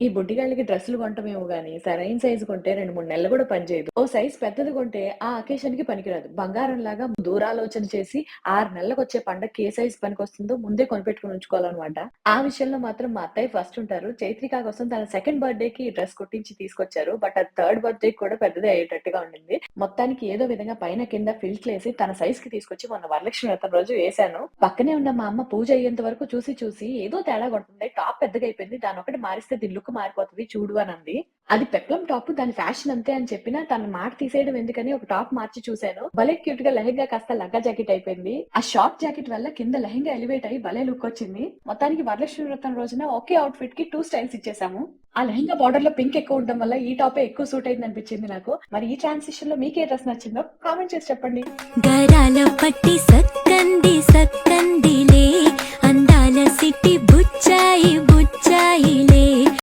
ఈ బుడ్డిగాళ్ళకి డ్రెస్సులు కొంటమేమో గాని, సరైన సైజు కొంటే 2, 3 నెలలు గూడా పనిచేయదు. ఓ సైజ్ పెద్దది కొంటే ఆ అకేషన్‌కి పనికిరాదు. బంగారంలాగా దూరాలోచన చేసి 6 నెలలకొచ్చే పండక్కి ఏ సైజ్ పనికొస్తుందో ముందే కొనిపెట్టుకొని ఉంచుకోవాలనమాట. ఆ విషయంలో మాత్రం మా అత్తయ్య ఫస్ట్ ఉంటారు. చైత్రిక కోసం తన సెకండ్ బర్త్‌డేకి డ్రెస్ కుట్టించి తీసుకొచ్చారు. బట్ అది థర్డ్ బర్త్‌డేకి కూడా పెద్దదే అయ్యేటట్టుగా ఉండింది. మొత్తానికి ఏదో విధంగా పైన కింద ఫిల్ట్లేసి తన సైజ్‌కి తీసుకొచ్చి మొన్న వరలక్ష్మి వ్రతం రోజు ఏశాను. పక్కనే ఉన్న మా అమ్మ పూజ అయ్యేంత వరకు చూసి చూసి ఏదో తేడా కొడుతుంది. టాప్ పెద్దగా అయిపోయింది. దాన్నొకటి మారిస్తే దీని లుక్ మారిపోతది చూడు అనంది. అది పెప్లమ్ టాప్ దాని ఫ్యాషన్ అంతే అని చెప్పినా తన మాట తీసేయడం ఎందుకని ఒక టాప్ మార్చి చూసాను. భలే క్యూట్‌గా లెహెంగా కాస్త లంగా జాకెట్ అయిపోయింది. ఆ షార్ట్ జాకెట్ వల్ల కింద లెహెంగా ఎలివేట్ అయ్యి భలే లుక్ వచ్చింది. మొత్తానికి వరలక్ష్మి వ్రతం రోజున ఒకే అవుట్‌ఫిట్‌కి 2 స్టైల్స్ ఇచ్చేసాము. ఆ లెహెంగా బార్డర్‌లో పింక్ ఎక్కువ ఉండడం వల్ల ఈ టాపే ఎక్కువ సూట్ అయింది అనిపించింది నాకు. మరి ఈ ట్రాన్సిషన్‌లో మీకే డ్రెస్ నచ్చిందో కామెంట్ చేసి చెప్పండి. గరాల పట్టి సక్కంది సక్కందిలే అందాల సిట్టి బుచ్చాయి బుచ్చాయి